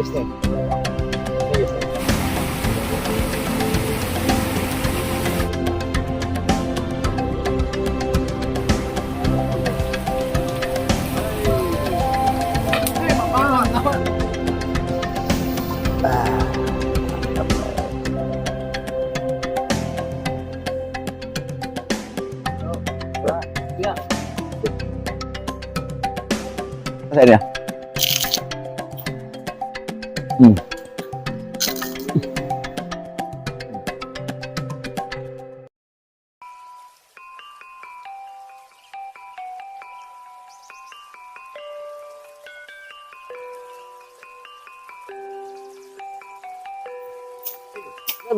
guys nih. Ini guys nih. Saya dia.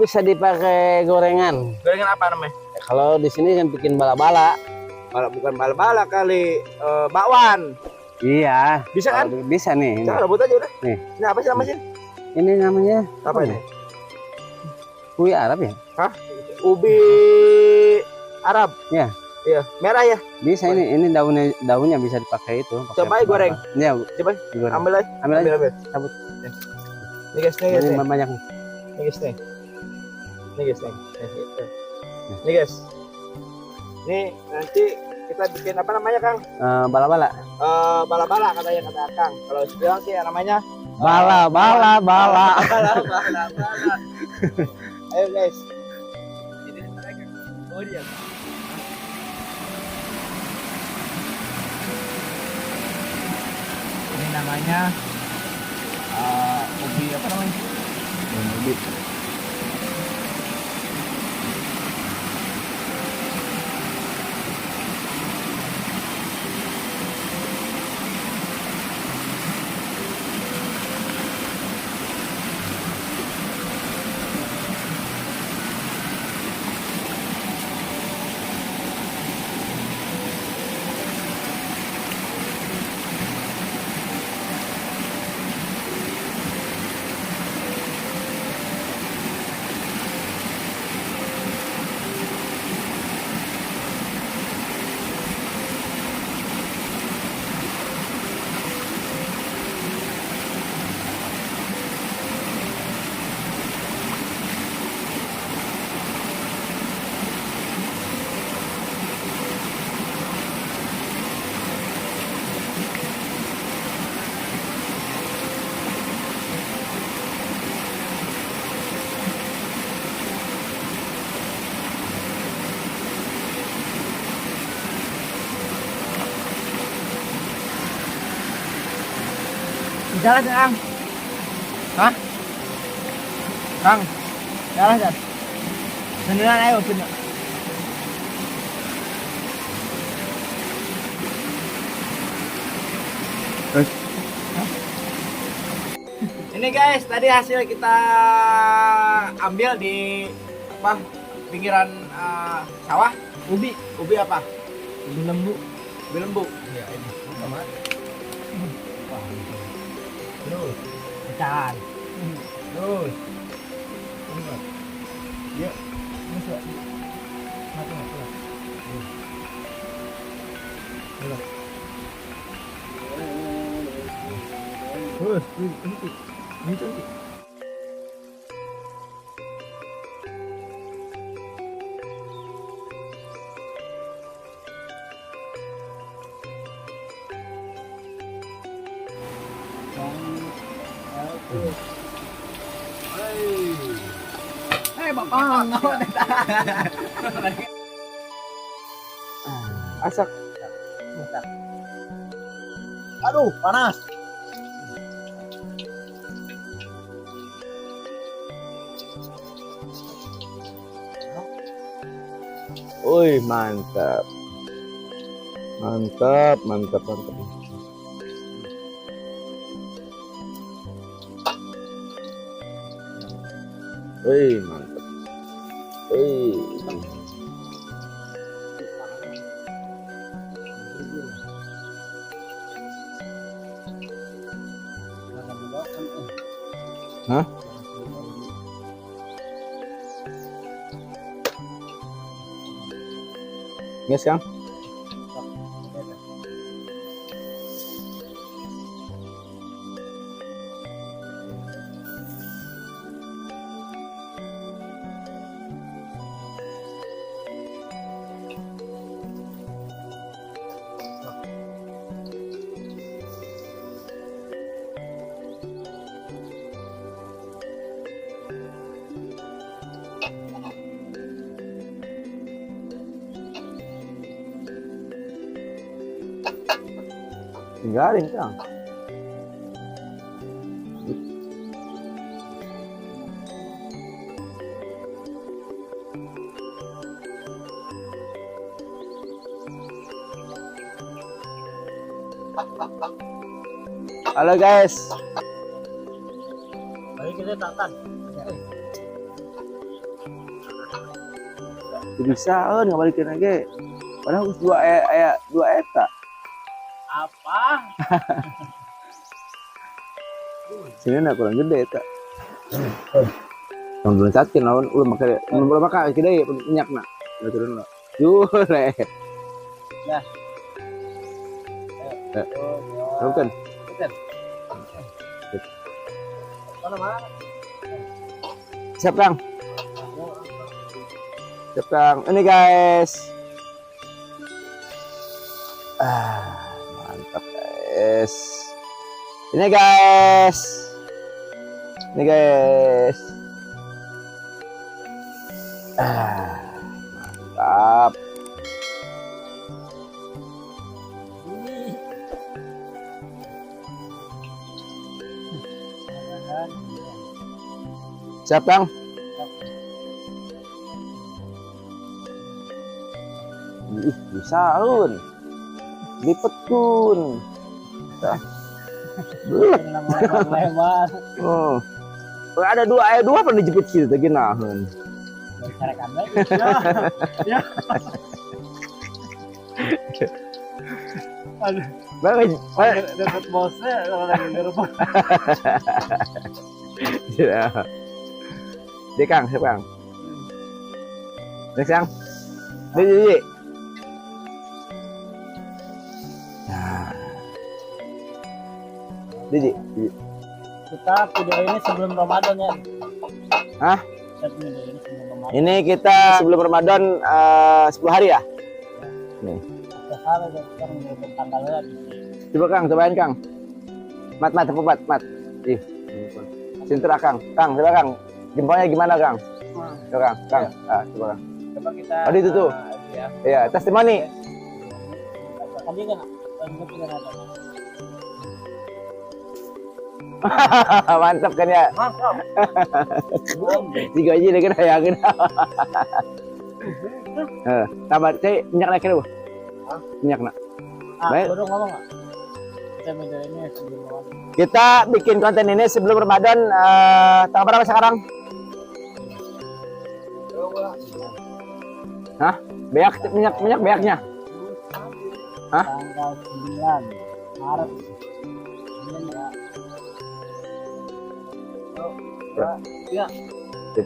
Bisa dipakai gorengan. Gorengan apa namanya? Kalau di sini kan bikin bala-bala. Bukan bala-bala kali, bakwan. Iya. Bisa kan? Bisa nih. Ini. Cara rebut aja udah. Nih. Ini apa sih namanya? Ini namanya Apa ini? kue Arab ya? Hah? Ubi Arab. Ya. Iya, merah ya. Bisa ini daunnya bisa dipakai itu. Pakai Coba goreng. Iya, Coba digoreng. ambil aja. Ambil aja. Cabut. Nih guys, nih guys. Ini Nih. banyak. Nih guys nih. Nih guys nih. Gitu. Nih guys. Nih nanti kita bikin apa namanya Kang? Bala-bala. Bala-bala katanya kata Kang. Kalau bilang sih namanya Bala. bala. Ayo guys. Ini mereka. Oh dia. Ini namanya ubi apa namanya? Ubi. Jalan Kang. Hah? Kang. Jalan Kang. Beneran ayo bener. Ini guys, tadi hasil kita ambil di apa? Pinggiran sawah. Ubi apa? Ubi lembu. Ubi lembu. Iya, ini. Sama. Terus pecahan terus ya terus ya mati terus ini Bapak, asak. Aduh, panas. Woi, mantap. Mantap. Woi, mantap. Hah? Gas Kang? tinggalin Kang. Halo guys. Mari kita tatan. Bisa ngabalikin lagi. Padahal us dua eta. Apa? Sini nak kurang gede eta. Yang belum cakin lawan belum makan kita ya minyak nak. Udah turun lah. Jure. Nah. Bukan. Mana? Siap Kang. Siap Kang. Ini guys. Mantap guys. Ini guys. Ini guys. Mantap. Siap Kang. Ih, bisa un. Lipet kun. Belum. Lebar. Oh. Ada dua pernah dijepit situ tadi nahan. Sarekan lagi. Ya. Aduh. Dapat bosnya kalau lagi di rumah. Ya. Dia Kang, siap Kang. Next Kang. Di. Nah. Di. Kita video ini sebelum Ramadan ya. Hah? Kita video ini sebelum Ramadan. Ini kita sebelum Ramadan 10 hari ya? Nih. Salah kita mengukur tanggalnya di sini. Coba Kang, cobain Kang. Mat. Ih. Sintra Kang. Kang, coba Kang. Jempolnya gimana Kang? Coba Kang. Coba Kang. Coba kita. Oh, itu tuh. Ya. Iya, testimoni. Tadi kan ada. Mantap kan ya? Mantap. Tiga aja deh kan yakin. Tambah saya minyak naik dulu. Minyak nak. Baik. Baru ngomong nggak? Kita video ini sebelum Ramadan. Kita bikin konten ini sebelum Ramadan tanggal berapa sekarang? Hah? Minyak beaknya? Hah? Tanggal 9 Maret. Ini ya. Sip.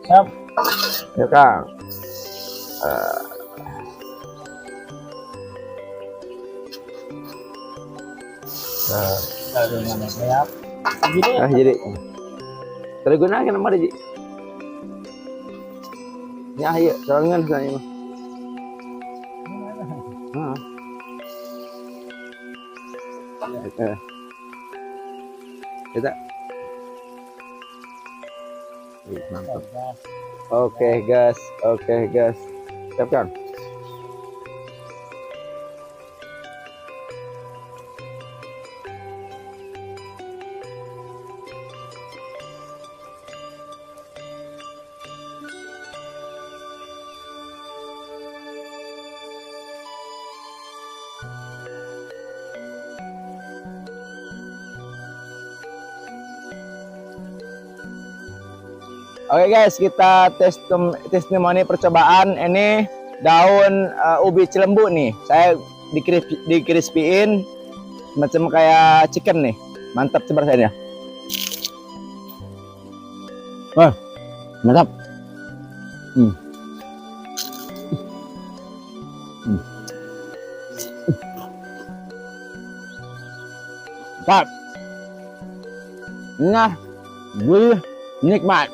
Siap. Ya Kang. Siap. Jadi Jadi terus gunakan nama dia. Ya iya, soalnya saya mah. Kita. Mantap. Oke guys. Siap Kang. Oke guys, kita testimoni percobaan ini daun ubi cilembu nih. Saya dikrispiin macam kayak chicken nih. Mantap coba rasanya. Wah, mantap. Mantap. Nah, gue nikmat.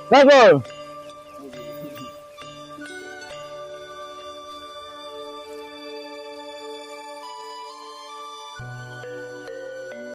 Bagus.